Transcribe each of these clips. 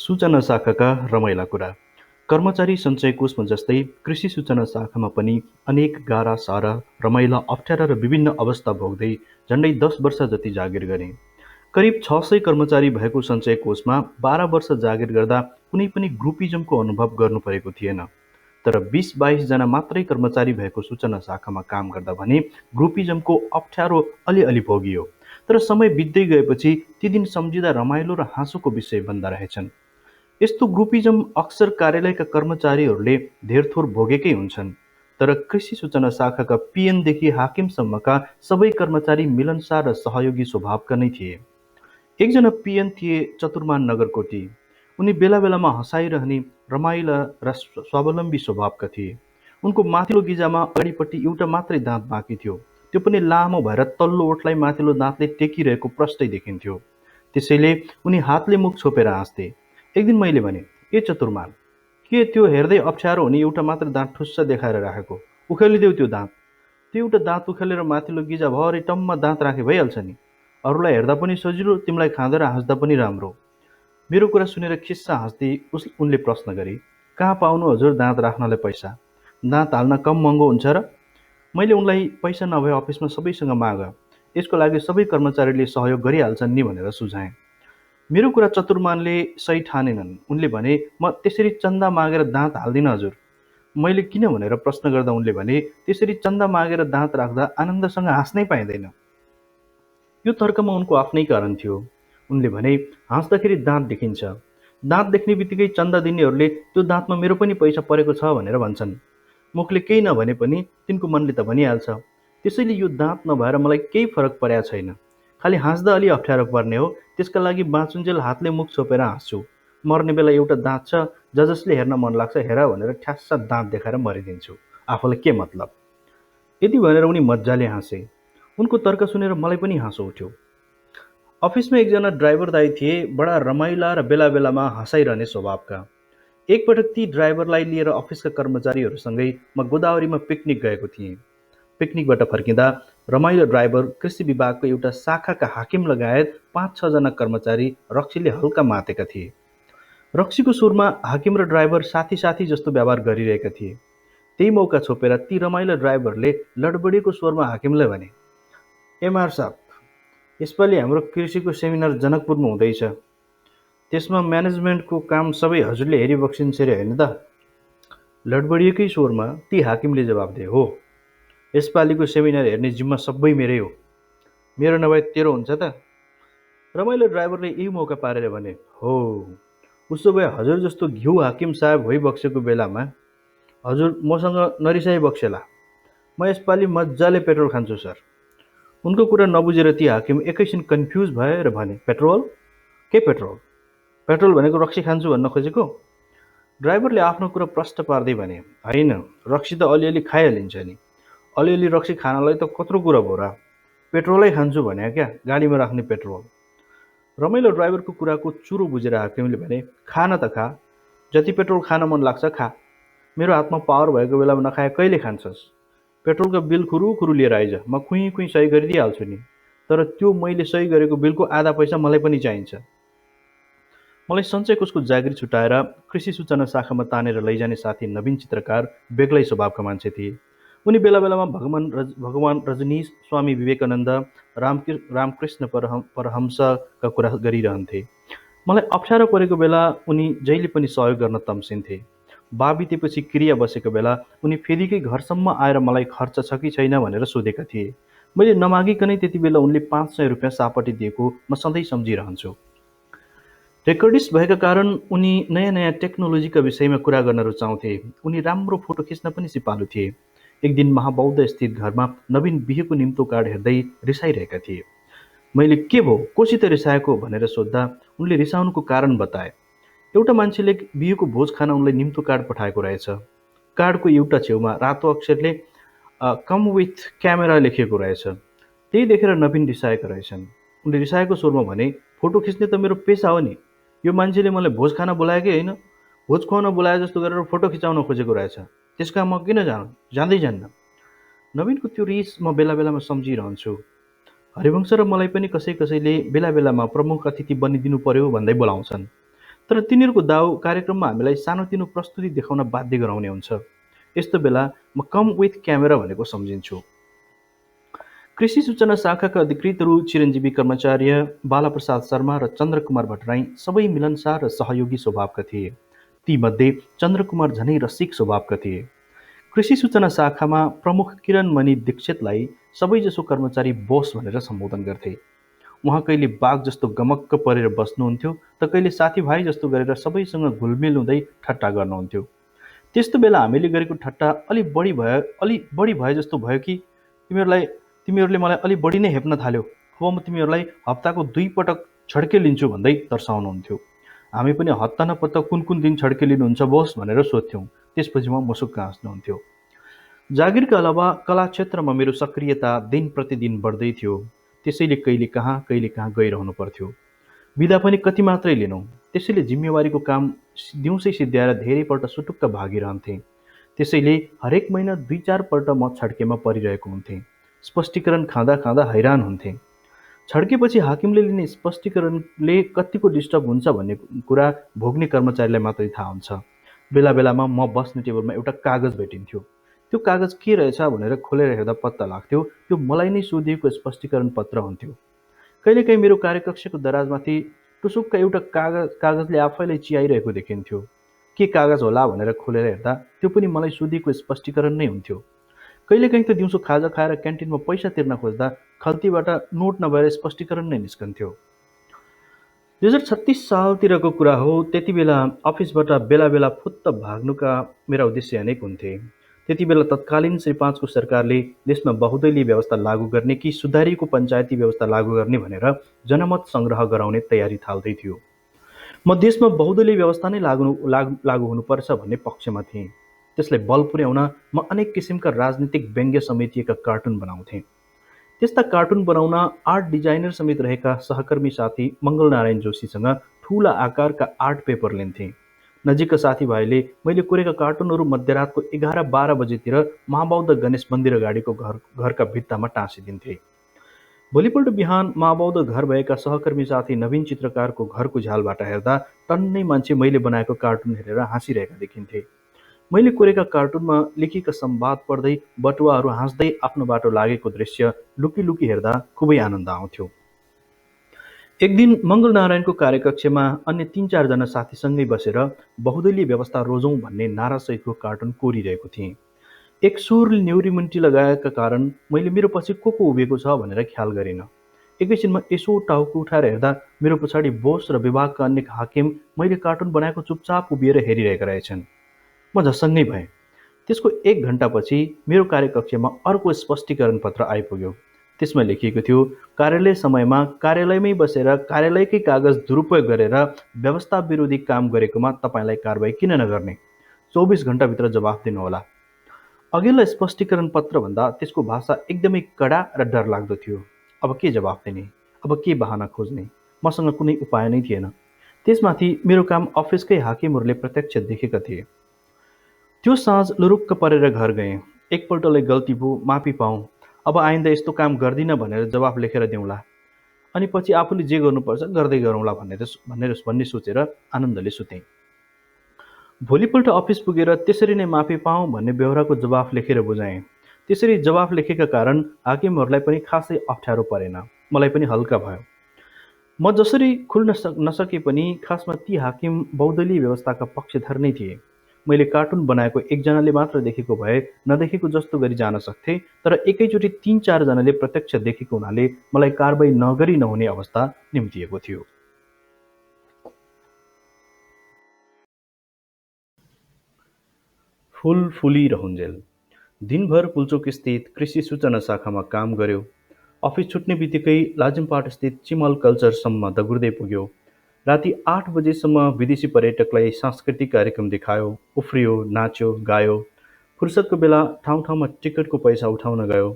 सूचना शाखाका रमाइला कुरा। कर्मचारी सञ्चय कोषमा जस्तै कृषि सूचना शाखामा पनि अनेक गारा सारा रमाइला अप्ठ्यारा र विभिन्न अवस्था भोग्दै झन्डै 10 वर्ष जति जागिर गरे। करिब 600 कर्मचारी भएको सञ्चय कोषमा 12 वर्ष जागिर गर्दा कुनै पनि ग्रुपिजमको अनुभव गर्नु परेको थिएन। तर 20-22 जना मात्रै कर्मचारी भएको सूचना शाखामा काम गर्दा भने ग्रुपिजमको अप्ठ्यारो अलिअलि भोगियो। तर समय बित्दै गएपछि ती दिन सम्झिँदा रमाइलो र हाँसोको विषय बन्दा रहेछन्। यस्तो ग्रुपिजम अक्सर कार्यालयका कर्मचारीहरूले धेरथोर भोगेकै हुन्छन्। तर कृषि सूचना शाखाका पिएनदेखि हाकिमसम्मका सबै कर्मचारी मिलनसार र सहयोगी स्वभावका नै थिए। एकजना पिएन थिए चतुर्मान नगरकोटी। उनी बेला बेलामा हँसाइरहने रमाइला र स्वावलम्बी स्वभावका थिए। उनको माथिल्लो गिजामा अगाडिपट्टि एउटा मात्रै दाँत बाँकी थियो। त्यो पनि लामो भएर तल्लो ओठलाई माथिल्लो दाँतले टेकिरहेको प्रष्टै देखिन्थ्यो। त्यसैले उनी हातले मुख छोपेर हाँस्थे। एक दिन मैले भने, ए चतुर्मान, के त्यो हेर्दै अप्ठ्यारो हुने एउटा मात्र दाँत ठुस्स देखाएर राखेको? उखेलिदेऊ त्यो दाँत। त्यो एउटा दाँत उखेलेर माथिल्लो गिजाभरि टम्म दाँत राखे भइहाल्छ नि। अरूलाई हेर्दा पनि सजिलो, तिमीलाई खाँदा र हाँस्दा पनि राम्रो। मेरो कुरा सुनेर खिस्सा हाँस्दै उनले प्रश्न गरे, कहाँ पाउनु हजुर दाँत राख्नलाई पैसा? दाँत हाल्न कम महँगो हुन्छ र? मैले उनलाई पैसा नभए अफिसमा सबैसँग माग, यसको लागि सबै कर्मचारीले सहयोग गरिहाल्छन् नि भनेर सुझाएँ। मेरो कुरा चतुर्मानले सही ठानेनन्। उनले भने, म त्यसरी चन्दा मागेर दाँत हाल्दिनँ हजुर। मैले किन भनेर प्रश्न गर्दा उनले भने, त्यसरी चन्दा मागेर दाँत राख्दा आनन्दसँग हाँस्नै पाइँदैन। यो तर्कमा उनको आफ्नै कारण थियो। उनले भने, हाँस्दाखेरि दाँत देखिन्छ। दाँत देख्ने बित्तिकै चन्दा दिनेहरूले त्यो दाँतमा मेरो पनि पैसा परेको छ भनेर भन्छन्। मुखले केही नभने पनि तिनको मनले त भनिहाल्छ। त्यसैले यो दाँत नभएर मलाई केही फरक परेको छैन। खालि हाँस्दा अलि अप्ठ्यारो पर्ने हो, त्यसका लागि बाँचुन्जेल हातले मुख छोपेर हाँस्छु। मर्ने बेला एउटा दाँत छ, जसले हेर्न मन लाग्छ हेर भनेर ठ्यास्स दाँत देखाएर मरिदिन्छु। आफूलाई के मतलब? यति भनेर उनी मजाले हाँसे। उनको तर्क सुनेर मलाई पनि हाँसो उठ्यो। अफिसमा एकजना ड्राइभर दाइ थिए, बडा रमाइला र बेला बेलामा हँसाइरहने स्वभावका। एकपटक ती ड्राइभरलाई लिएर अफिसका कर्मचारीहरूसँगै म गोदावरीमा पिकनिक गएको थिएँ। पिकनिकबाट फर्किँदा रमाइलो ड्राइभर कृषि विभागको एउटा शाखाका हाकिम लगायत 5-6 जना कर्मचारी रक्सीले हल्का मातेका थिए। रक्सीको स्वरमा हाकिम र ड्राइभर साथी साथी जस्तो व्यवहार गरिरहेका थिए। त्यही मौका छोपेर ती रमाइलो ड्राइभरले लडबडीको स्वरमा हाकिमलाई भने, एमआर साहब, यसपालि हाम्रो कृषिको सेमिनार जनकपुरमा हुँदैछ। त्यसमा म्यानेजमेन्टको काम सबै हजुरले हेरिबक्सिन्छ रे होइन त? लडबडीकै स्वरमा ती हाकिमले जवाब दिए, हो, यसपालिको सेमिनार हेर्ने जिम्मा सबै मेरै हो। मेरो नभए तेरो हुन्छ त? रमाइलो ड्राइभरले यही मौका पारेर भने, हो, उसो भए हजुर जस्तो घिउ हाकिम साहब भइबक्सेको बेलामा हजुर मसँग नरिसाइ बक्सेला। म यसपालि मजाले पेट्रोल खान्छु सर। उनको कुरा नबुझेर ती हाकिम एकैछिन कन्फ्युज भएर भने, पेट्रोल? के पेट्रोल? पेट्रोल भनेको रक्सी खान्छु भन्न खोजेको? ड्राइभरले आफ्नो कुरा प्रष्ट पार्दै भने, होइन, रक्सी त अलिअलि खाइहालिन्छ नि। अलिअलि रक्सी खानलाई त कत्रो कुरा भयो र? पेट्रोलै खान्छु भने क्या, गाडीमा राख्ने पेट्रोल। रमाइलो ड्राइभरको कुराको चुरो बुझेर हाकिमले भने, खा न त खा, जति पेट्रोल खान मन लाग्छ खा। मेरो हातमा पावर भएको बेलामा नखाए कहिले खान्छस्? पेट्रोलको बिल खुरुखुरु लिएर आइज, म खुइ खुइ सही गरिदिइहाल्छु नि। तर त्यो मैले सही गरेको बिलको आधा पैसा मलाई पनि चाहिन्छ। मलाई सञ्चय कोषको जागिर छुटाएर कृषि सूचना शाखामा तानेर लैजाने साथी नवीन चित्रकार बेग्लै स्वभावका मान्छे थिए। उनी बेला बेलामा भगवान रजनीश, स्वामी विवेकानन्द, रामकृष्ण परमहंसका कुरा गरिरहन्थे। मलाई अप्ठ्यारो परेको बेला उनी जहिले पनि सहयोग गर्न तम्सिन्थे। बाबितेपछि क्रिया बसेको बेला उनी फेरिकै घरसम्म आएर मलाई खर्च छ कि छैन भनेर सोधेका थिए। मैले नमागिकनै त्यति बेला उनले 500 रुपियाँ सापटी दिएको म सधैँ सम्झिरहन्छु। रेकर्डिस्ट भएका कारण उनी नयाँ नयाँ टेक्नोलोजीका विषयमा कुरा गर्न रुचाउँथे। उनी राम्रो फोटो खिच्न पनि सिपालु थिए। एक दिन महाबौद्ध स्थित घरमा नवीन बिहेको निम्तो कार्ड हेर्दै रिसाइरहेका थिए। मैले के भो, कोसित रिसाएको भनेर सोद्धा उनले रिसाउनुको कारण बताए। एउटा मान्छेले बिहेको भोज खान उनलाई निम्तो कार्ड पठाएको रहेछ। कार्डको एउटा छेउमा रातो अक्षरले कम विथ क्यामेरा लेखिएको रहेछ। त्यही देखेर नवीन रिसाएका रहेछन्। उनले रिसाएको स्वरमा भने, फोटो खिच्ने त मेरो पेसा हो नि। यो मान्छेले मलाई भोज खान बोलाएकै होइन, भोज खुवाउन बोलाए जस्तो गरेर फोटो खिचाउन खोजेको रहेछ। त्यसका म किन जाँदै जान्न? नवीनको त्यो रिस म बेला बेलामा सम्झिरहन्छु। हरिवंश र मलाई पनि कसैले बेला बेलामा प्रमुख अतिथि बनिदिनु पर्यो भन्दै बोलाउँछन्। तर तिनीहरूको दाउ कार्यक्रममा हामीलाई सानोतिनो प्रस्तुति देखाउन बाध्य गराउने हुन्छ। यस्तो बेला म कम विथ क्यामेरा भनेको सम्झिन्छु। कृषि सूचना शाखाका अधिकृतहरू चिरञ्जीवी कर्मचार्य बालाप्रसाद शर्मा र चन्द्रकुमार भट्टराई सबै मिलनसार र सहयोगी स्वभावका थिए। तीमध्ये चन्द्रकुमार झनै रसिक स्वभावका थिए। कृषि सूचना शाखामा प्रमुख किरणमणि दीक्षितलाई सबैजसो कर्मचारी बोस भनेर सम्बोधन गर्थे। उहाँ कहिले बाघ जस्तो गमक्क परेर बस्नुहुन्थ्यो त कहिले साथीभाइ जस्तो गरेर सबैसँग घुलमिल हुँदै ठट्टा गर्नुहुन्थ्यो। त्यस्तो बेला हामीले गरेको ठट्टा अलि बढी भए जस्तो भयो कि तिमीहरूले मलाई अलि बढी नै हेप्न थाल्यो, अब म तिमीहरूलाई हप्ताको 2 पटक छड्के लिन्छु भन्दै तर्साउनुहुन्थ्यो। हामी पनि हत्ता नपत्ता कुन कुन दिन छड्के लिनुहुन्छ बोस भनेर सोध्थ्यौँ। त्यसपछि म मुसुक्क हाँस्नुहुन्थ्यो। जागिरका अलावा कला क्षेत्रमा मेरो सक्रियता दिन प्रतिदिन बढ्दै थियो। त्यसैले कहिले कहाँ गइरहनु पर्थ्यो। बिदा पनि कति मात्रै लिनु। त्यसैले जिम्मेवारीको काम दिउँसै सिद्ध्याएर धेरैपल्ट सुटुक्क भागिरहन्थेँ। त्यसैले हरेक महिना 2-4 पल्ट म छड्केमा परिरहेको हुन्थेँ। स्पष्टीकरण खाँदा खाँदा हैरान हुन्थेँ। छड्केपछि हाकिमले लिने स्पष्टीकरणले कतिको डिस्टर्ब हुन्छ भन्ने कुरा भोग्ने कर्मचारीलाई मात्रै थाहा हुन्छ। बेला बेलामा म बस्ने टेबलमा एउटा कागज भेटिन्थ्यो। त्यो कागज के रहेछ भनेर खोलेर हेर्दा पत्ता लाग्थ्यो त्यो मलाई नै सोधिएको स्पष्टीकरण पत्र हुन्थ्यो। कहिलेकाहीँ मेरो कार्यकक्षको दराजमाथि टुसुक्क एउटा कागजले आफैलाई चियाइरहेको देखिन्थ्यो। के कागज होला भनेर खोलेर हेर्दा त्यो पनि मलाई सोधिएको स्पष्टीकरण नै हुन्थ्यो। कहिलेकाहीँ त दिउँसो खाजा खाएर क्यान्टिनमा पैसा तिर्न खोज्दा खल्तीबाट नोट नभएर स्पष्टीकरण नै निस्कन्थ्यो। 2036 सालतिरको कुरा हो। त्यति बेला अफिसबाट बेला बेला फुत्त भाग्नुका मेरा उद्देश्य अनेक हुन्थे। त्यति बेला तत्कालीन श्री 5 को सरकारले देशमा बहुदलीय व्यवस्था लागू गर्ने कि सुधारिएको पञ्चायती व्यवस्था लागू गर्ने भनेर जनमत सङ्ग्रह गराउने तयारी थाल्दै थियो। म देशमा बहुदलीय व्यवस्था नै लागू हुनुपर्छ भन्ने पक्षमा थिएँ। त्यसलाई बल पुर्याउन म अनेक किसिमका राजनीतिक व्यङ्ग्य समेटिएका कार्टुन बनाउँथेँ। त्यस्ता कार्टुन बनाउन आर्ट डिजाइनर समेत रहेका सहकर्मी साथी मङ्गलनारायण जोशीसँग ठुला आकारका आर्ट पेपर लिन्थेँ। नजिकका साथीभाइले मैले कोरेका कार्टुनहरू मध्यरातको 11-12 बजेतिर महाबौद्ध गणेश मन्दिर अगाडिको घरका भित्तामा टाँसिदिन्थे। भोलिपल्ट बिहान महाबौद्ध घर भएका सहकर्मी साथी नवीन चित्रकारको घरको झ्यालबाट हेर्दा टन्नै मान्छे मैले बनाएको कार्टुन हेरेर हाँसिरहेका देखिन्थे। मैले कोरेका कार्टुनमा लेखिएका संवाद पढ्दै बटुवाहरू हाँस्दै आफ्नो बाटो लागेको दृश्य लुकी लुकी हेर्दा खुबै आनन्द आउँथ्यो। एक दिन मङ्गलनारायणको कार्यकक्षमा अन्य 3-4 जना साथीसँगै बसेर बहुदलीय व्यवस्था रोजौँ भन्ने नारासहितको कार्टुन कोरिरहेको थिएँ। एक सुरले न्युरी मुन्टी लगाएका कारण मैले मेरो पछि को उभिएको छ भनेर ख्याल गरिनँ। एकैछिनमा यसो टाउको उठाएर हेर्दा मेरो पछाडि बोस र विभागका अन्य हाकिम मैले कार्टुन बनाएको चुपचाप उभिएर हेरिरहेका रहेछन्। म झसङ्गै भएँ। त्यसको 1 घन्टापछि मेरो कार्यकक्षमा अर्को स्पष्टीकरण पत्र आइपुग्यो। त्यसमा लेखिएको थियो, कार्यालय समयमा कार्यालयमै बसेर कार्यालयकै कागज दुरुपयोग गरेर व्यवस्था विरोधी काम गरेकोमा तपाईँलाई कारबाही किन नगर्ने? 24 घन्टाभित्र जवाफ दिनुहोला। अघिल्ला स्पष्टीकरण पत्रभन्दा त्यसको भाषा एकदमै कडा र डरलाग्दो थियो। अब के जवाफ दिने? अब के बहाना खोज्ने? मसँग कुनै उपाय नै थिएन। त्यसमाथि मेरो काम अफिसकै हाकिमहरूले प्रत्यक्ष देखेका थिए। त्यो साँझ लुरुक्क परेर घर गएँ। एकपल्टलाई गल्ती भयो, माफी पाऊँ। अब आइन्दा यस्तो काम गर्दिन भनेर जवाफ लेखेर दिउँला। अनि पछि आफूले जे गर्नुपर्छ गर्दै गरौँला भन्ने सोचेर आनन्दले सुतेँ। भोलिपल्ट अफिस पुगेर त्यसरी नै माफी पाऊँ भन्ने बेहोराको जवाफ लेखेर बुझाएँ। त्यसरी जवाफ लेखेका कारण हाकिमहरूलाई पनि खासै अप्ठ्यारो परेन। मलाई पनि हल्का भयो। म जसरी खुल्न नसके पनि खासमा ती हाकिम बहुदलीय व्यवस्थाका पक्षधर नै थिए। मैले कार्टुन बनाएको एकजनाले मात्र देखेको भए नदेखेको जस्तो गरी जान सक्थे, तर एकैचोटि 3-4 जनाले प्रत्यक्ष देखेको हुनाले मलाई कारबाही नगरी नहुने अवस्था निम्तिएको थियो। फुल फुलिरहुन्जेल दिनभर पुल्चोक स्थित कृषि सूचना शाखामा काम गर्यो। अफिस छुट्ने बित्तिकै लाजिमपाट स्थित चिमल कल्चरसम्म दगुर्दै पुग्यो। राति 8 बजेसम्म विदेशी पर्यटकलाई सांस्कृतिक कार्यक्रम देखायो, उफ्रियो, नाच्यो, गायो। फुर्सदको बेला ठाउँ ठाउँमा टिकटको पैसा उठाउन गयो।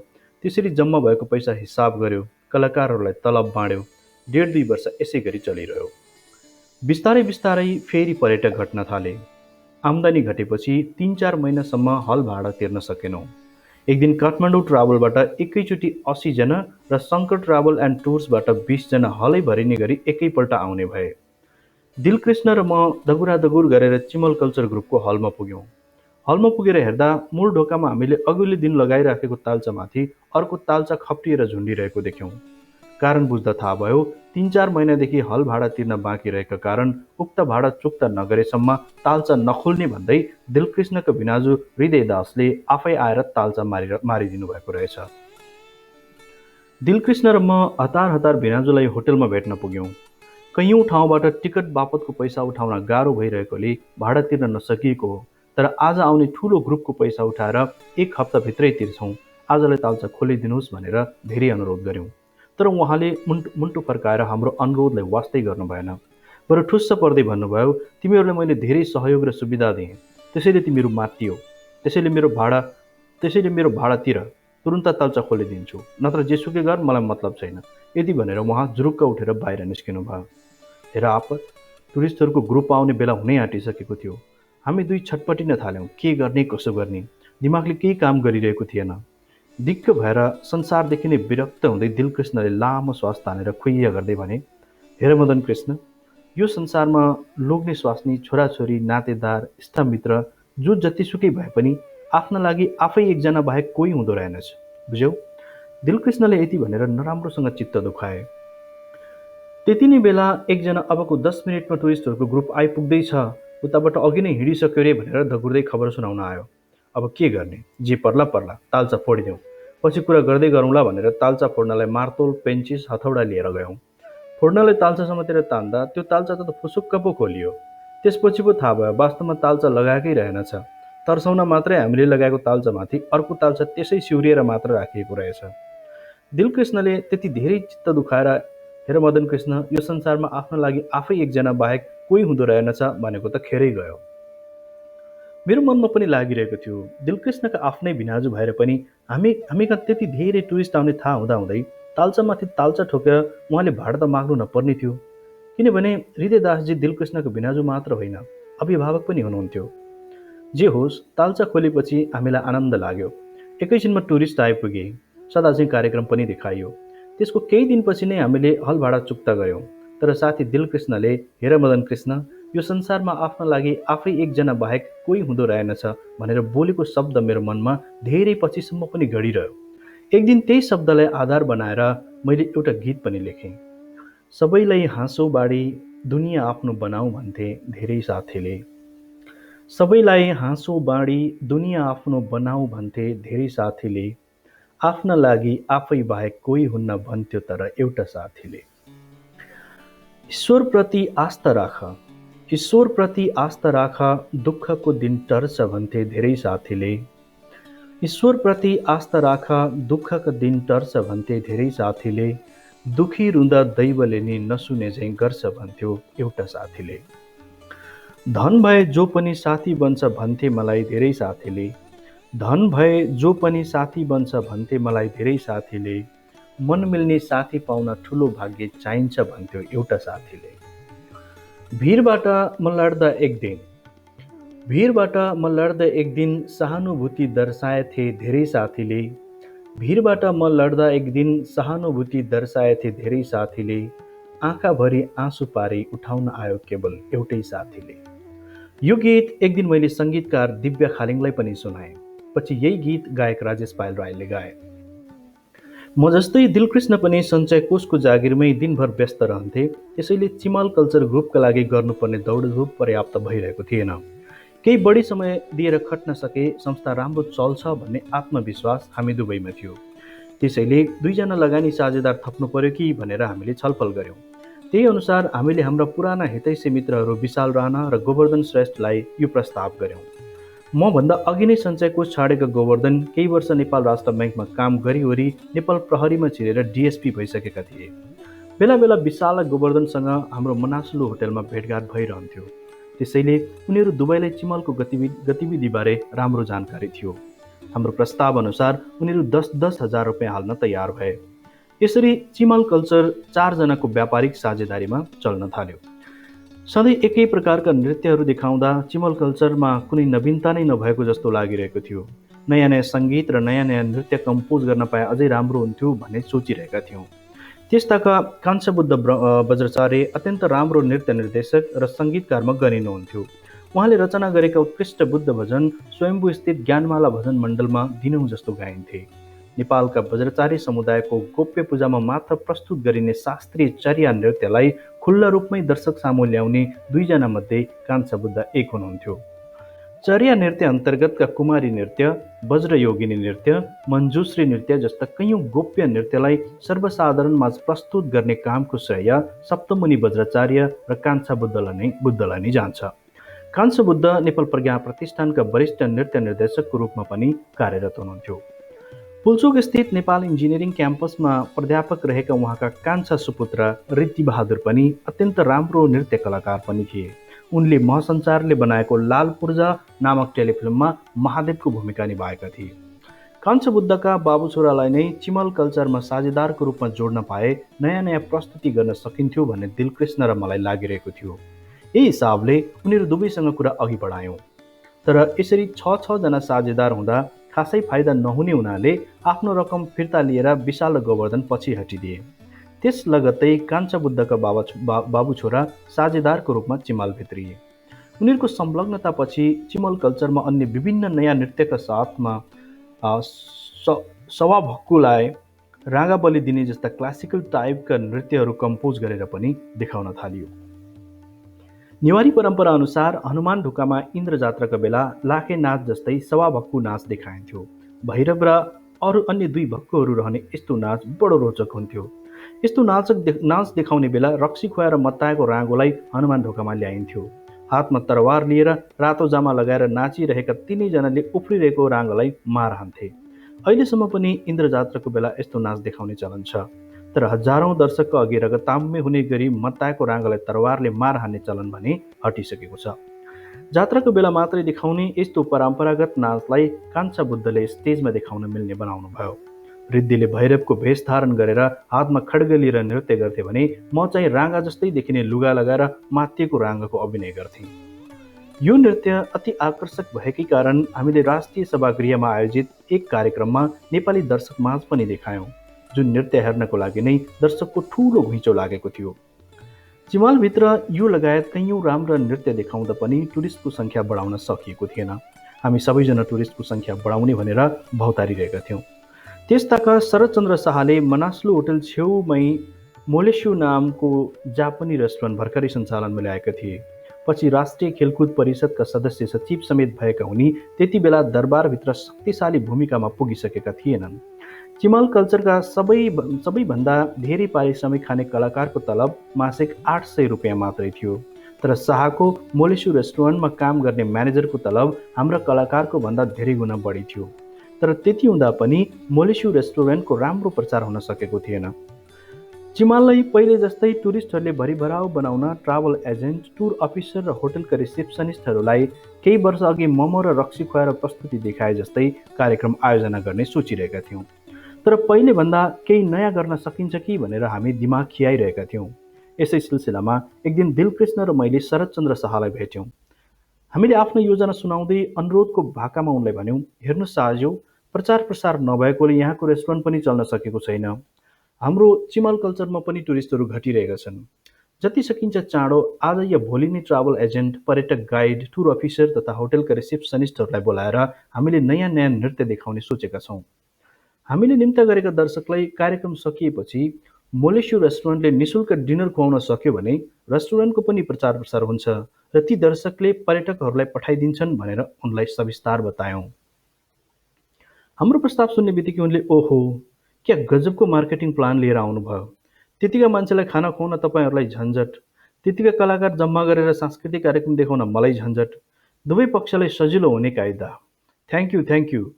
त्यसरी जम्मा भएको पैसा हिसाब गर्यो, कलाकारहरूलाई तलब बाँड्यो। 1.5-2 वर्ष यसै गरी चलिरह्यो। बिस्तारै बिस्तारै फेरि पर्यटक घट्न थाले। आम्दानी घटेपछि 3-4 महिनासम्म हल भाडा तिर्न सकेनौँ। एक दिन काठमाडौँ ट्राभलबाट एकैचोटि 80 जना र शङ्कर ट्राभल एन्ड टुर्सबाट 20 जना हलै भरिने गरी एकैपल्ट आउने भए। दिलकृष्ण र म दगुरादगुर गरेर चिमल कल्चर ग्रुपको हलमा पुग्यौँ। हलमा पुगेर हेर्दा मूल ढोकामा हामीले अघिल्लो दिन लगाइराखेको ताल्चामाथि अर्को ताल्चा खप्टिएर झुन्डिरहेको देख्यौँ। कारण बुझ्दा थाहा भयो, 3-4 महिनादेखि हल भाडा तिर्न बाँकी रहेका कारण उक्त भाडा चुक्ता नगरेसम्म ताल्चा नखोल्ने भन्दै दिलकृष्णको भिनाजु हृदयदासले आफै आएर ताल्चा मारिदिनु भएको रहेछ। दिलकृष्ण र म हतार हतार भिनाजुलाई होटलमा भेट्न पुग्यौँ। कैयौँ ठाउँबाट टिकट बापतको पैसा उठाउन गाह्रो भइरहेकोले भाडा तिर्न नसकिएको हो। तर आज आउने ठुलो ग्रुपको पैसा उठाएर 1 हप्ताभित्रै तिर्छौँ। आजलाई ताल्चा खोलिदिनुहोस् भनेर धेरै अनुरोध गर्यौँ। तर उहाँले मुन्टु फर्काएर हाम्रो अनुरोधलाई वास्तै गर्नु भएन। बरु ठुस्स पर्दै भन्नुभयो, तिमीहरूलाई मैले धेरै सहयोग र सुविधा दिएँ, त्यसैले तिमीहरू मात्तियौ। त्यसैले मेरो भाडा तिर, तुरुन्त ताल्चा खोलिदिन्छु, नत्र जेसुकै गर, मलाई मतलब छैन। यति भनेर उहाँ जुरुक्क उठेर बाहिर निस्किनु भयो। हेर आपत, टुरिस्टहरूको ग्रुप आउने बेला हुनै आँटिसकेको थियो। हामी दुई छटपटिन थाल्यौँ, के गर्ने कसो गर्ने। दिमागले केही काम गरिरहेको थिएन। दिक्क भएर संसारदेखि नै विरक्त हुँदै दिलकृष्णले लामो श्वास तानेर खुइया गर्दै भने, हेर मदन कृष्ण, यो संसारमा लोग्ने स्वास्नी, छोराछोरी, नातेदार, इष्टमित्र जो जतिसुकै भए पनि आफ्ना लागि आफै एकजना बाहेक कोही हुँदो रहेनछ, बुझ्यौ? दिलकृष्णले यति भनेर नराम्रोसँग चित्त दुखाए। त्यति नै बेला एकजना अबको 10 मिनटमा टुरिस्टहरूको ग्रुप आइपुग्दैछ, उताबाट अघि नै हिँडिसक्यो रे भनेर दगुर्दै खबर सुनाउन आयो। अब के गर्ने, जे पर्ला पर्ला, ताल्चा फोडिदेऊ, पछि कुरा गर्दै गरौँला भनेर ताल्चा फोड्नलाई मार्तोल, पेन्चिस, हथौडा लिएर गयौँ। फोड्नलाई ताल्चा समातेर तान्दा त्यो ताल्चा त फुसुक्क पो खोलियो। त्यसपछि पो थाहा भयो वास्तवमा ताल्चा लगाएकै रहेनछ। तर्साउन मात्रै हामीले लगाएको ताल्चामाथि अर्को ताल्चा त्यसै सिउरिएर मात्र राखिएको रहेछ। दिलकृष्णले त्यति धेरै चित्त दुखाएर, हेर मदन कृष्ण, यो संसारमा आफ्नो लागि आफै एकजना बाहेक कोही हुँदो रहेनछ भनेको त खेरै गयो। मेरो मनमा पनि लागिरहेको थियो, दिलकृष्णका आफ्नै भिनाजु भएर पनि हामी कहाँ त्यति धेरै टुरिस्ट आउने थाहा हुँदाहुँदै ताल्चामाथि ताल्चा ठोकेर उहाँले भाडा त माग्नु नपर्ने थियो। किनभने हृदयदासजी दिलकृष्णको भिनाजु मात्र होइन, अभिभावक पनि हुनुहुन्थ्यो। जे होस्, ताल्चा खोलेपछि हामीलाई आनन्द लाग्यो। एकैछिनमा टुरिस्ट आइपुगे, सदाझैँ कार्यक्रम पनि देखाइयो। त्यसको केही दिनपछि नै हामीले हल भाडा चुक्ता गऱ्यौँ। तर साथी दिलकृष्णले, हेर मदन कृष्ण, यो संसारमा आफ्नो लागि आफै एकजना बाहेक कोही हुँदो रहेनछ भनेर बोलेको शब्द मेरो मनमा धेरै पछिसम्म पनि गडिरह्यो। एक दिन त्यही शब्दलाई आधार बनाएर मैले एउटा गीत पनि लेखेँ। सबैलाई हाँसो बाडी दुनियाँ आफ्नो बनाऊ भन्थे धेरै साथीले। सबैलाई हाँसो बाडी दुनियाँ आफ्नो बनाऊ भन्थे धेरै साथीले। आफ्ना लागि आफै बाहेक कोही हुन्न भन्थ्यो तर एउटा साथीले। ईश्वरप्रति आस्था राख, ईश्वरप्रति आस्था राख, दुःखको दिन टर्छ भन्थे धेरै साथीले। ईश्वरप्रति आस्था राख, दुःखको दिन टर्छ भन्थे धेरै साथीले। दुखी रुँदा दैवले नि नसुने झैँ गर्छ भन्थ्यो एउटा साथीले। धन भए जो पनि साथी बन्छ भन्थे मलाई धेरै साथीले। धन भए जो पनि साथी बन्छ भन्थे मलाई धेरै साथीले। मन मिल्ने साथी पाउन ठुलो भाग्य चाहिन्छ भन्थ्यो एउटा साथीले। भिरबाट म लड्दा एक दिन सहानुभूति दर्शाएथे धेरै साथीले। भिरबाट म लड्दा एक दिन सहानुभूति दर्शाएथे धेरै साथीले। आँखाभरि आँसु पारी उठाउन आयो केवल एउटै साथीले। यो गीत एक दिन मैले सङ्गीतकार दिव्या खालिङलाई पनि सुनाएँ। पछि यही गीत गायक राजेश पायल राईले गाए। म जस्तै दिलकृष्ण पनि सञ्चय कोषको जागिरमै दिनभर व्यस्त रहन्थे। त्यसैले चिमल कल्चर ग्रुपका लागि गर्नुपर्ने दौडधुप पर्याप्त भइरहेको थिएन। केही बढी समय दिएर खट्न सके संस्था राम्रो चल्छ भन्ने आत्मविश्वास हामी दुवैमा थियो। त्यसैले दुईजना लगानी साझेदार थप्नु पर्यो कि भनेर हामीले छलफल गऱ्यौँ। त्यही अनुसार हामीले हाम्रा पुराना हितैषी मित्रहरू विशाल राणा र गोवर्धन श्रेष्ठलाई यो प्रस्ताव गऱ्यौँ। म भन्दा अघि नै सञ्चय कोष छाडेका गोवर्धन केही वर्ष नेपाल राष्ट्र ब्याङ्कमा काम गरिवरी नेपाल प्रहरीमा छिरेर डिएसपी भइसकेका थिए। बेला बेला विशाल र गोवर्धनसँग हाम्रो मनासलु होटलमा भेटघाट भइरहन्थ्यो। त्यसैले उनीहरू दुवैलाई चिमलको गतिविधिबारे राम्रो जानकारी थियो। हाम्रो प्रस्ताव अनुसार उनीहरू 10-10 हजार रुपियाँ हाल्न तयार भए। यसरी चिमल कल्चर 4 जनाको व्यापारिक साझेदारीमा चल्न थाल्यो। सधैँ एकै प्रकारका नृत्यहरू देखाउँदा चिमल कल्चरमा कुनै नवीनता नै नभएको जस्तो लागिरहेको थियो। नयाँ नयाँ सङ्गीत र नयाँ नयाँ नृत्य कम्पोज गर्न पाए अझै राम्रो हुन्थ्यो भन्ने सोचिरहेका थियौँ। त्यस्ताका वज्राचार्य अत्यन्त राम्रो नृत्य निर्देशक र सङ्गीतकारमा गनिनुहुन्थ्यो। उहाँले रचना गरेका उत्कृष्ट बुद्ध भजन स्वयम्भूस्थित ज्ञानमाला भजन मण्डलमा दिनहुँ जस्तो गाइन्थे। नेपालका वज्राचार्य समुदायको गोप्य पूजामा मात्र प्रस्तुत गरिने शास्त्रीय चर्या नृत्यलाई खुल्ला रूपमै दर्शक सामु ल्याउने दुईजना मध्ये कान्छा बुद्ध एक हुनुहुन्थ्यो। चर्या नृत्य अन्तर्गतका कुमारी नृत्य, वज्रयोगिनी नृत्य, मञ्जुश्री नृत्य जस्ता कैयौँ गोप्य नृत्यलाई सर्वसाधारणमाझ प्रस्तुत गर्ने कामको श्रेय सप्तमुनि वज्राचार्य र कान्छा बुद्धलाई नै जान्छ। कान्छा बुद्ध नेपाल प्रज्ञा प्रतिष्ठानका वरिष्ठ नृत्य निर्देशकको रूपमा पनि कार्यरत हुनुहुन्थ्यो। पुल्चोक स्थित नेपाल इन्जिनियरिङ क्याम्पसमा प्राध्यापक रहेका उहाँका कान्छा सुपुत्र ऋद्धिबहादुर पनि अत्यन्त राम्रो नृत्य कलाकार पनि थिए। उनले महसञ्चारले बनाएको लाल पूर्जा नामक टेलिफिल्ममा महादेवको भूमिका निभाएका थिए। कान्छा बुद्धका बाबु छोरालाई नै चिमल कल्चरमा साझेदारको रूपमा जोड्न पाए नयाँ नयाँ प्रस्तुति गर्न सकिन्थ्यो भन्ने दिलकृष्ण र मलाई लागिरहेको थियो। यही हिसाबले उनीहरू दुवैसँग कुरा अघि बढायौँ। तर यसरी 6-6 जना साझेदार हुँदा खासै फाइदा नहुने हुनाले आफ्नो रकम फिर्ता लिएर विशाल गोवर्धन पछि हटिदिए। त्यस लगत्तै कान्छा बुद्धका बाबु छोरा साझेदारको रूपमा चिमाल भित्रिए। उनीहरूको संलग्नतापछि चिमल कल्चरमा अन्य विभिन्न नयाँ नृत्यका साथमा सवा भक्कुलाई राँगा बलि दिने जस्ता क्लासिकल टाइपका नृत्यहरू कम्पोज गरेर पनि देखाउन थालियो। नेवारी परम्परा अनुसार हनुमान ढोकामा इन्द्र जात्राका बेला लाखे नाच जस्तै सवा भक्कु नाच देखाइन्थ्यो। भैरव र अरू अन्य दुई भक्कुहरू रहने यस्तो नाच बडो रोचक हुन्थ्यो। यस्तो नाच देखाउने बेला रक्सी खुवाएर मत्ताएको राँगोलाई हनुमान ढोकामा ल्याइन्थ्यो। हातमा तरवार लिएर रातो जामा लगाएर नाचिरहेका तिनैजनाले उफ्रिरहेको राँगोलाई मार हान्थे। अहिलेसम्म पनि इन्द्र जात्राको बेला यस्तो नाच देखाउने चलन छ। तर हजारौं दर्शकको अघि रगताम्य हुने गरी मत्ताएको राँगोलाई तरवारले मार हान्ने चलन भने हटिसकेको छ। जात्राको बेला मात्रै देखाउने यस्तो परम्परागत नाचलाई कान्छा बुद्धले स्टेजमा देखाउन मिल्ने बनाउनु भयो। ऋद्धिले भैरवको भेष धारण गरेर हातमा खड्ग लिएर नृत्य गर्थे भने म चाहिँ राँगा जस्तै देखिने लुगा लगाएर माथिएको राँगाको अभिनय गर्थे। यो नृत्य अति आकर्षक भएकै कारण हामीले राष्ट्रिय सभागृहमा आयोजित एक कार्यक्रममा नेपाली दर्शक माझ पनि देखायौं, जुन नृत्य हेर्नको लागि नै दर्शकको ठूलो घुइँचो लागेको थियो। चिमालभित्र यो लगायत कैयौँ राम्रा नृत्य देखाउँदा पनि टुरिस्टको सङ्ख्या बढाउन सकिएको थिएन। हामी सबैजना टुरिस्टको सङ्ख्या बढाउने भनेर भौतारिरहेका थियौँ। त्यस्ताका शरदचन्द्र शाहले मनास्लु होटल छेउमै मोलेस्यु नामको जापानी रेस्टुरेन्ट भर्खरै सञ्चालनमा ल्याएका थिए। पछि राष्ट्रिय खेलकुद परिषदका सदस्य सचिव समेत भएका उनी त्यति बेला दरबारभित्र शक्तिशाली भूमिकामा पुगिसकेका थिएनन्। चिमाल कल्चरका सबैभन्दा धेरै पारिश्रमिक खाने कलाकारको तलब मासिक 800 रुपियाँ मात्रै थियो। तर शाहको मोलेस्यु रेस्टुरेन्टमा काम गर्ने म्यानेजरको तलब हाम्रा कलाकारको भन्दा धेरै गुणा बढी थियो। तर त्यति हुँदा पनि मोलेस्यु रेस्टुरेन्टको राम्रो प्रचार हुन सकेको थिएन। चिमाललाई पहिले जस्तै टुरिस्टहरूले भरिभराउ बनाउन ट्राभल एजेन्ट, टुर अफिसर र होटलका रिसेप्सनिस्टहरूलाई केही वर्ष अघि मोमो र रक्सी खुवाएर प्रस्तुति देखाए जस्तै कार्यक्रम आयोजना गर्ने सोचिरहेका थियौँ। तर पहिले भन्दा केही नयाँ गर्न सकिन्छ कि भनेर हामी दिमाग खियाइरहेका थियौँ। यसै सिलसिलामा एक दिन दिलकृष्ण र मैले शरदचन्द्र शाहलाई भेट्यौँ। हामीले आफ्नो योजना सुनाउँदै अनुरोधको भाकामा उनलाई भन्यौँ, हेर्नुहोस् शाहज्यू, प्रचार प्रसार नभएकोले यहाँको रेस्टुरेन्ट पनि चल्न सकेको छैन। हाम्रो चिमाल कल्चरमा पनि टुरिस्टहरू घटिरहेका छन्। जति सकिन्छ चाँडो आज या भोलि नै ट्राभल एजेन्ट, पर्यटक गाइड, टुर अफिसर तथा होटलका रिसेप्सनिस्टहरूलाई बोलाएर हामीले नयाँ नयाँ नृत्य देखाउने सोचेका छौँ। हामीले निम्ता गरेका दर्शकलाई कार्यक्रम सकिएपछि मोलेस्यु रेस्टुरेन्टले निशुल्क डिनर खुवाउन सक्यो भने रेस्टुरेन्टको पनि प्रचार प्रसार हुन्छ र ती दर्शकले पर्यटकहरूलाई पठाइदिन्छन् भनेर उनलाई सविस्तार बतायौँ। हाम्रो प्रस्ताव सुन्ने बित्तिकै उनले ओहो, क्या गजबको मार्केटिङ प्लान लिएर आउनुभयो। त्यतिका मान्छेलाई खाना खुवाउन तपाईँहरूलाई झन्झट, त्यतिका कलाकार जम्मा गरेर सांस्कृतिक कार्यक्रम देखाउन मलाई झन्झट, दुवै पक्षलाई सजिलो हुने कायदा। Thank you.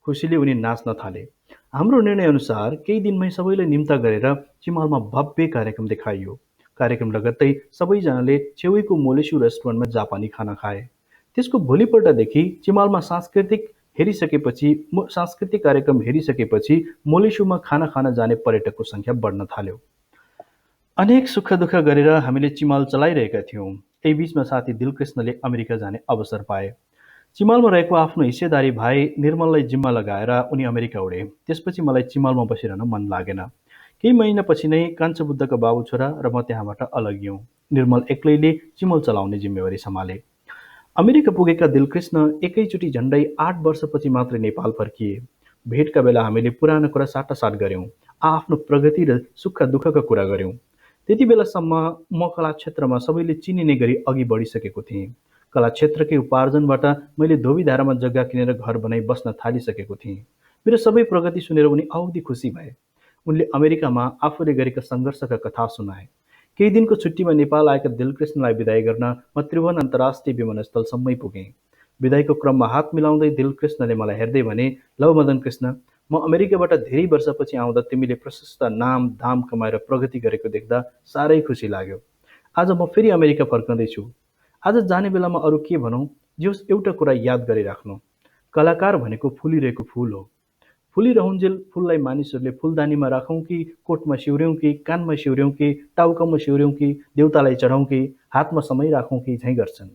खुसीले उनी नाच्न थाले। हाम्रो निर्णय अनुसार केही दिनमै सबैलाई निम्ता गरेर चिमालमा भव्य कार्यक्रम देखाइयो। कार्यक्रम लगत्तै सबैजनाले छेउैको मोलेस्यु रेस्टुरेन्टमा जापानी खाना खाए। त्यसको भोलिपल्टदेखि चिमालमा सांस्कृतिक कार्यक्रम हेरिसकेपछि मोलेस्युमा खाना खान जाने पर्यटकको सङ्ख्या बढ्न थाल्यो। अनेक सुख दुःख गरेर हामीले चिमाल चलाइरहेका थियौँ। यही बीचमा साथी दिलकृष्णले अमेरिका जाने अवसर पाए। चिमालमा रहेको आफ्नो हिस्सेदारी भाइ निर्मललाई जिम्मा लगाएर उनी अमेरिका उडे। त्यसपछि मलाई चिमालमा बसिरहन मन लागेन, केही महिनापछि नै कान्छो बुद्धका बाबु छोरा र म त्यहाँबाट अलगियौँ। निर्मल एक्लैले चिमल चलाउने जिम्मेवारी सम्हाले। अमेरिका पुगेका दिलकृष्ण एकैचोटि झन्डै 8 वर्षपछि मात्रै नेपाल फर्किए। भेटका बेला हामीले पुराना कुरा साटासाट गऱ्यौँ। आफ्नो प्रगति र सुख दुःखका कुरा गऱ्यौँ। त्यति बेलासम्म म कला क्षेत्रमा सबैले चिनिने गरी अघि बढिसकेको थिएँ। कला क्षेत्रकै उपार्जनबाट मैले धोबीधारामा जग्गा किनेर घर बनाई बस्न थालिसकेको थिएँ। मेरो सबै प्रगति सुनेर उनी औधी खुसी भए। उनले अमेरिकामा आफूले गरेका सङ्घर्षका कथा सुनाए। केही दिनको छुट्टीमा नेपाल आएका दिलकृष्णलाई विदाई गर्न म त्रिभुवन अन्तर्राष्ट्रिय विमानस्थलसम्मै पुगेँ। विदाईको क्रममा हात मिलाउँदै दिलकृष्णले मलाई हेर्दै भने, लौ मदन कृष्ण, म अमेरिकाबाट धेरै वर्षपछि आउँदा तिमीले प्रशस्त नाम दाम कमाएर प्रगति गरेको देख्दा साह्रै खुसी लाग्यो। आज म फेरि अमेरिका फर्कँदैछु। आज जाने बेलामा अरू के भनौँ, जे होस् एउटा कुरा याद गरिराख्नु, कलाकार भनेको फुलिरहेको फुल हो। फुलिरहुन्जेल फुललाई मानिसहरूले फुलदानीमा राखौँ कि कोटमा सिउर्यौँ कि कानमा सिउर्यौँ कि टाउकोमा सिउर्यौँ कि देउतालाई चढाउँ कि हातमा समय राखौँ कि झैँ गर्छन्।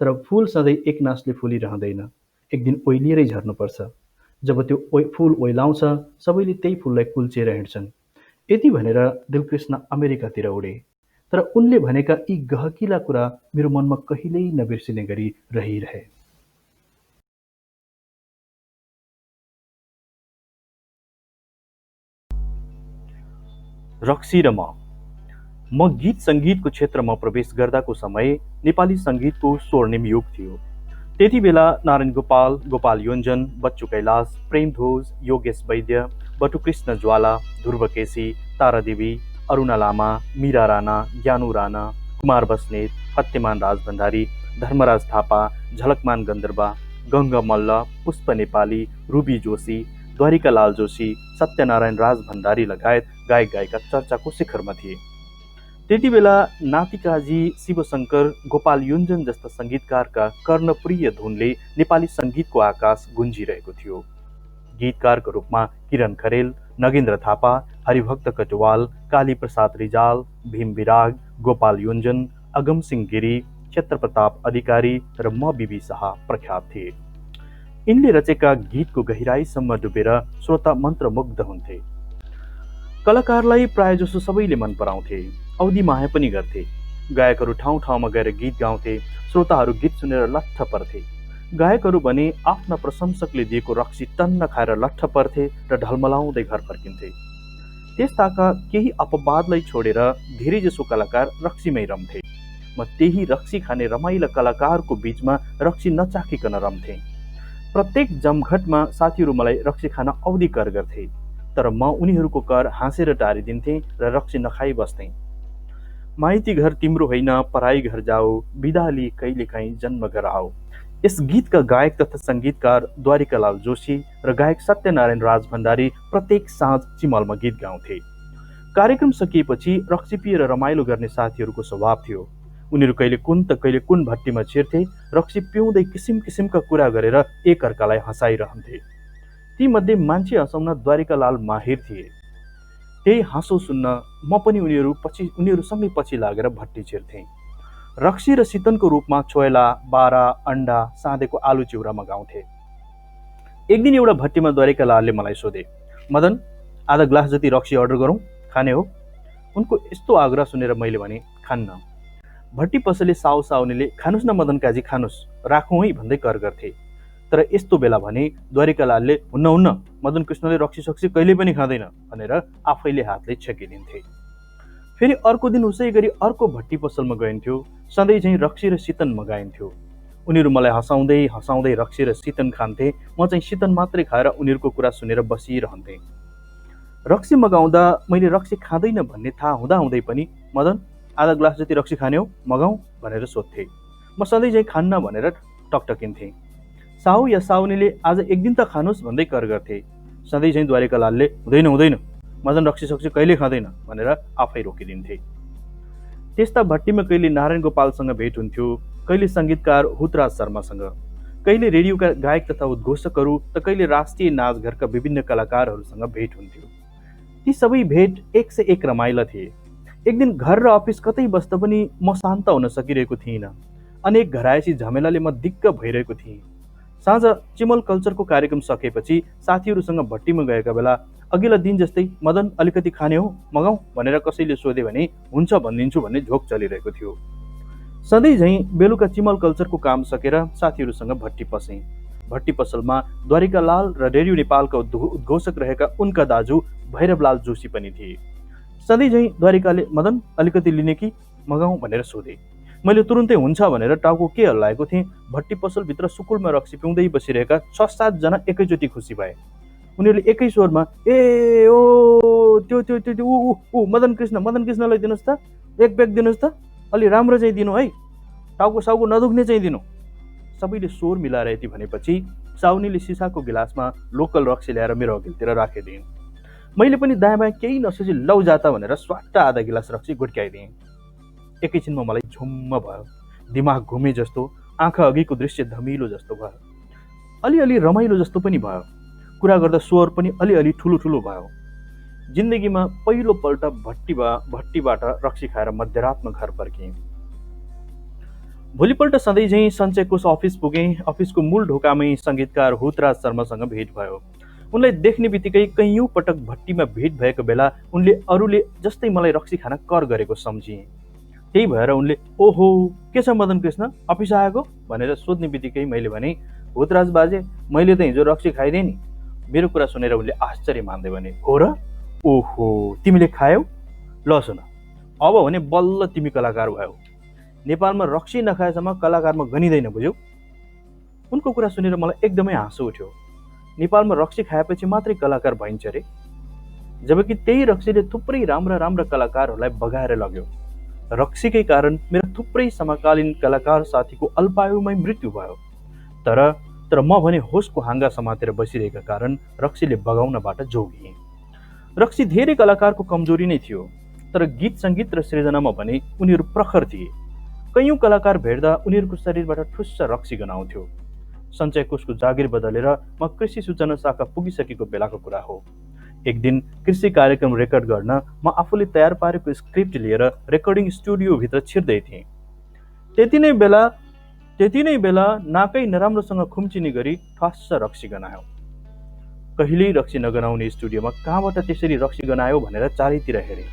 तर फुल सधैँ एक नासले फुलिरहँदैन, एक दिन ओइलिएरै झर्नुपर्छ। जब त्यो फुल ओइलाउँछ, सबैले त्यही फुललाई कुल्चिएर हिँड्छन्। यति भनेर दिलकृष्ण अमेरिकातिर उडे। तर उनले भनेका यी गहकिला कुरा मेरो मनमा कहिल्यै नबिर्सिने गरी रहिरहे। रक्सी र म गीत सङ्गीतको क्षेत्रमा प्रवेश गर्दाको समय नेपाली सङ्गीतको स्वर्णिम युग थियो। त्यति बेला नारायण गोपाल, गोपाल योन्जन, बच्चु कैलाश, प्रेमध्वज, योगेश वैद्य, बटुकृष्ण ज्वाला, ध्रुव केसी, तारादेवी, अरुणा लामा, मीरा राणा, ज्ञानु राणा, कुमार बस्नेत, फतेमान राजभण्डारी, धर्मराज थापा, झलकमान गन्धर्व, गङ्गा मल्ल, पुष्प नेपाली, रुबी जोशी, द्वारिकालाल जोशी, सत्यनारायण राजभण्डारी लगायत गायक गायिका चर्चाको शिखरमा थिए। त्यति बेला नातिकाजी, शिवशङ्कर, गोपाल योन्जन जस्ता सङ्गीतकारका कर्णप्रिय धुनले नेपाली सङ्गीतको आकाश गुन्जिरहेको थियो। गीतकारको रूपमा किरण खरेल, नगेन्द्र थापा, हरिभक्त कटुवाल, कालीप्रसाद रिजाल, भीम विराग, गोपाल योन्जन, अगमसिंह गिरी, क्षेत्रप्रताप अधिकारी र म बिबी शाह प्रख्यात थिए। यिनले रचेका गीतको गहिराईसम्म डुबेर श्रोता मन्त्रमुग्ध हुन्थे। कलाकारलाई प्रायजसो सबैले मन पराउँथे, औधी माया पनि गर्थे। गायकहरू ठाउँ ठाउँमा गएर गीत गाउँथे, श्रोताहरू गीत सुनेर लट्ठ पर्थे। गायकहरू भने आफ्ना प्रशंसकले दिएको रक्सी टन्न खाएर लट्ठ पर्थे र ढलमलाउँदै घर फर्किन्थे। त्यस्ताका केही अपवादलाई छोडेर धेरैजसो कलाकार रक्सीमै रम्थे। म त्यही रक्सी खाने रमाइला कलाकारको बीचमा रक्सी नचाखिकन रम्थे। प्रत्येक जमघटमा साथीहरू मलाई रक्सी खान औधी कर गर्थे, तर म उनीहरूको कर हाँसेर टारिदिन्थेँ र रक्सी नखाई बस्थेँ। माइती घर तिम्रो होइन, पराई घर जाऊ, बिदा लिई कहिलेकाहीँ जन्म गराऊ। यस गीतका गायक तथा सङ्गीतकार द्वारिकालाल जोशी र गायक सत्यनारायण राजभण्डारी प्रत्येक साँझ चिमलमा गीत गाउँथे। कार्यक्रम सकिएपछि रक्सी पिएर रमाइलो गर्ने साथीहरूको स्वभाव थियो। उनीहरू कहिले कुन त कहिले कुन भट्टीमा छिर्थे, रक्सी पिउँदै किसिम किसिमका कुरा गरेर एकअर्कालाई हँसाइरहन्थे। ती मध्ये मान्छे हँसाउन द्वारिकालाल माहिर थिए। त्यही हाँसो सुन्न म पनि उनीहरूसँगै पछि लागेर भट्टी छिर्थेँ। रक्सी र शीतनको रूपमा छोयला, बारा, अन्डा, साँधेको आलु चिउरा मगाउँथे। एक दिन एउटा भट्टीमा द्वारिकालालले मलाई सोधे, मदन, आधा ग्लास जति रक्सी अर्डर गरौँ, खाने हो? उनको यस्तो आग्रह सुनेर मैले भने, खान्न। भट्टी पसले साउनेले, खानुस् न मदन काजी, खानुस्, राखौँ है भन्दै कर गर्थे। तर यस्तो बेला भने द्वारिकालालले, हुन्न हुन्न, मदन कृष्णले रक्सी सक्सी कहिले पनि खाँदैन भनेर आफैले हातले छेकिदिन्थे। फेरि अर्को दिन उसै गरी अर्को भट्टी पसलमा गइन्थ्यो। सधैँ झैँ रक्सी र शीतन मगाइन्थ्यो। उनीहरू मलाई हँसाउँदै हँसाउँदै रक्सी र शीतन खान्थे। म चाहिँ शीतन मात्रै खाएर उनीहरूको कुरा सुनेर बसिरहन्थेँ। रक्सी मगाउँदा मैले रक्सी खाँदैन भन्ने थाहा हुँदाहुँदै पनि, मदन, आधा ग्लास जति रक्सी खाने हो, मगाउँ भनेर सोध्थे। म सधैँ चाहिँ खान्न भनेर टकटकिन्थेँ। साहु या साउनीले आज एक दिन त खानुस् भन्दै कर गर्थे। सधैँ चाहिँ द्वारिकालालले, हुँदैन हुँदैन, मदन रक्सी सक्सी कहिले खाँदैन भनेर आफै रोकिदिन्थे। त्यस्ता भट्टीमा कहिले नारायण गोपालसँग भेट हुन्थ्यो, कहिले सङ्गीतकार हुतराज शर्मासँग, कहिले रेडियोका गायक तथा उद्घोषकहरू त कहिले राष्ट्रिय नाचघरका विभिन्न कलाकारहरूसँग भेट हुन्थ्यो। ती सबै भेट एक से एक रमाइला थिए। एक दिन घर र अफिस कतै बस्दा पनि म शान्त हुन सकिरहेको थिइनँ। अनेक घरायसी झमेलाले म दिक्क भइरहेको थिएँ। साँझ चिमल कल्चरको कार्यक्रम सकेपछि साथीहरूसँग भट्टीमा गएका बेला अघिल्ला दिन जस्तै मदन अलिकति खाने हो मगाऊ भनेर कसैले सोधे भने हुन्छ भनिदिन्छु भन्ने झोक चलिरहेको थियो। सधैँ झैँ बेलुका चिमल कल्चरको काम सकेर साथीहरूसँग भट्टी पसेँ। भट्टी पसलमा द्वारिकालाल र रेडियो नेपालका उद्घोषक रहेका उनका दाजु भैरवलाल जोशी पनि थिए। सधैँ झैँ द्वारिकाले मदन अलिकति लिने कि मगाऊ भनेर सोधे। मैले तुरुन्तै हुन्छ भनेर टाउको के हल्लाएको थिएँ। भट्टी पसलभित्र सुकुलमा रक्सी पिउँदै बसिरहेका 6-7 जना एकैचोटि खुसी भए। उनीहरूले एकै स्वरमा ए ओ त्यो त्यो त्यो ऊ मदन कृष्णलाई दिनुहोस् त, एक ब्याग दिनुहोस् त, अलि राम्रो चाहिँ दिनु है, टाउको साउको नदुख्ने चाहिँ दिनु। सबैले स्वर मिलाएर यति भनेपछि साउनीले सिसाको गिलासमा लोकल रक्सी ल्याएर मेरो अघिल्तिर राखिदिइन्। मैले पनि दायाँ बायाँ केही नसोची लौ जाता भनेर स्वाट्ट आधा गिलास रक्सी गुड्क्याइदिएँ। एकैछिनमा मलाई झुम्म भयो, दिमाग घुमे जस्तो, आँखा अघिको दृश्य धमिलो जस्तो भयो, अलिअलि रमाइलो जस्तो पनि भयो। कुरा गर्दा स्वर पनि अलिअलि ठुलो ठुलो भयो। जिन्दगीमा पहिलोपल्ट भट्टीबाट रक्सी खाएर मध्यरातमा घर फर्किएँ। भोलिपल्ट सधैँ झैँ सञ्चय कोष अफिस पुगेँ। अफिसको मूल ढोकामै सङ्गीतकार हुतराज शर्मासँग भेट भयो। उनलाई देख्ने बित्तिकै कैयौँ पटक भट्टीमा भेट भएको बेला उनले अरूले जस्तै मलाई रक्सी खान कर गरेको सम्झिए। त्यही भएर उनले ओहो के छ मदन कृष्ण अफिस आएको भनेर सोध्ने बित्तिकै मैले भने हुतराज बाजे मैले त हिजो रक्सी खाइदिएँ नि। मेरो कुरा सुनेर उनले आश्चर्य मान्दै भने हो र, ओहो तिमीले खायौ, ल सुन अब भने बल्ल तिमी कलाकार भयौ। नेपालमा रक्सी नखाएसम्म कलाकारमा गनिँदैन, बुझ्यौ। उनको कुरा सुनेर मलाई एकदमै हाँसो उठ्यो। नेपालमा रक्सी खाएपछि मात्रै कलाकार भइन्छ रे, जबकि त्यही रक्सीले थुप्रै राम्रा राम्रा कलाकारहरूलाई बगाएर लग्यो। रक्सीकै कारण मेरो थुप्रै समकालीन कलाकार साथीको अल्पायुमै मृत्यु भयो। तर म भने होसको हाँगा समातेर बसिरहेका कारण रक्सीले बगाउनबाट जोगिएँ। रक्सी धेरै कलाकारको कमजोरी नै थियो, तर गीत सङ्गीत र सृजनामा भने उनीहरू प्रखर थिए। कैयौँ कलाकार भेट्दा उनीहरूको शरीरबाट ठुस्स रक्सी गनाउँथ्यो। सञ्चय कोषको जागिर बदलेर म कृषि सूचना शाखा पुगिसकेको बेलाको कुरा हो। एक दिन कृषि कार्यक्रम रेकर्ड गर्न म आफूले तयार पारेको स्क्रिप्ट लिएर रेकर्डिङ स्टुडियोभित्र छिर्दै थिएँ। त्यति नै बेला नाकै नराम्रोसँग खुम्चिने गरी ठस्स रक्सी गनायो। कहिल्यै रक्सी नगनाउने स्टुडियोमा कहाँबाट त्यसरी रक्सी गनायो भनेर चारैतिर हेरेँ।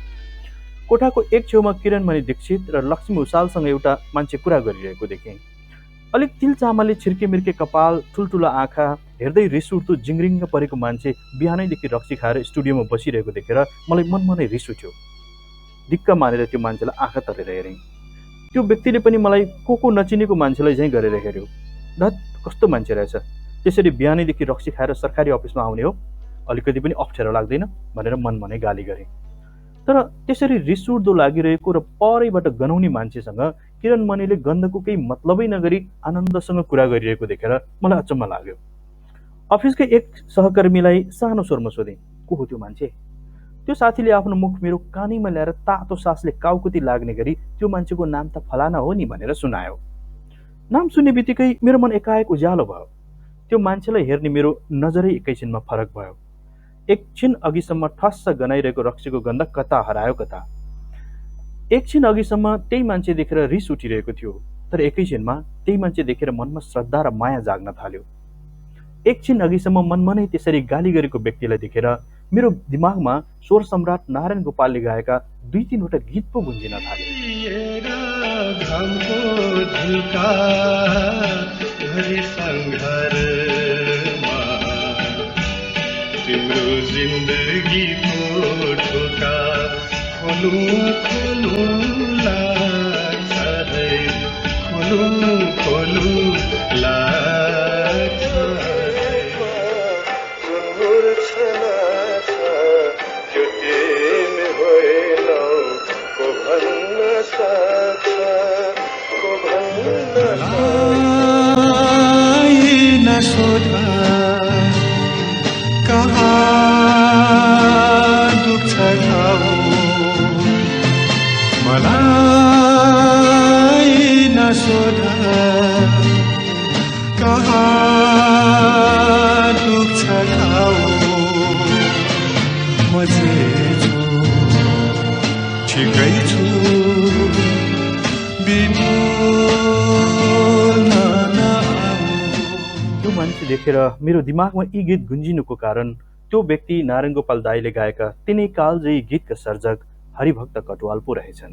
कोठाको एक छेउमा किरणमणि दीक्षित र लक्ष्मी उसालसँग एउटा मान्छे कुरा गरिरहेको देखेँ। अलिक तिलचामाले छिर्केमिर्के कपाल, ठुल्ठुला आँखा, हेर्दै रिस उठ्दो जिङ्रिङ्ग परेको मान्छे बिहानैदेखि रक्सी खाएर स्टुडियोमा बसिरहेको देखेर मलाई मनमा नै रिस उठ्यो। दिक्क मानेर त्यो मान्छेलाई आँखा तरेर हेरेँ। त्यो व्यक्तिले पनि मलाई को नचिनेको मान्छेलाई झैँ गरेर हेऱ्यो। धत कस्तो मान्छे रहेछ, त्यसरी बिहानैदेखि रक्सी खाएर सरकारी अफिसमा आउने हो, अलिकति पनि अप्ठ्यारो लाग्दैन भनेर मनमा नै गाली गरेँ। तर त्यसरी रिस उठ्दो लागिरहेको र परैबाट गनाउने मान्छेसँग किरणमणिले गन्धको केही मतलबै नगरी आनन्दसँग कुरा गरिरहेको देखेर मलाई अचम्म लाग्यो। अफिसकै एक सहकर्मीलाई सानो स्वरमा सोधेँ, को हो त्यो मान्छे? त्यो साथीले आफ्नो मुख मेरो कानैमा ल्याएर तातो सासले काउकुती लाग्ने गरी त्यो मान्छेको नाम त फलाना हो नि भनेर सुनायो। नाम सुन्ने बित्तिकै मेरो मन एकाएक उज्यालो भयो। त्यो मान्छेलाई हेर्ने मेरो नजरै एकैछिनमा फरक भयो। एकछिन अघिसम्म ठस्स गनाइरहेको रक्सीको गन्ध कता हरायो कता। एकछिन अघिसम्म त्यही मान्छे देखेर रिस उठिरहेको थियो, तर एकैछिनमा त्यही मान्छे देखेर मनमा श्रद्धा र माया जाग्न थाल्यो। एकछिन अघिसम्म मनमा नै त्यसरी गाली गरेको व्यक्तिलाई देखेर मेरो दिमागमा स्वर सम्राट नारायण गोपालले गाएका 2-3 गीत पो गुन्जिन थाले। तिम्रो जिन्दगीको ढोका खोलु लाग्छ है, खोलु लाग्छ है। त्यो तिमी होइनौ, को भन्न सक्छ, को भन्न सक्छ। कहाँ दुख्छ घाउ, मलाई नसोध, कहाँ दुख्छ घाउ। म चाहिँ छु, ठिकै छु, मान्छे देखेर मेरो दिमागमा यी गीत गुन्जिनुको कारण त्यो व्यक्ति नारायण गोपाल दाईले गाएका तिनै कालजयी गीतका सर्जक हरिभक्त कटुवाल पो रहेछन्।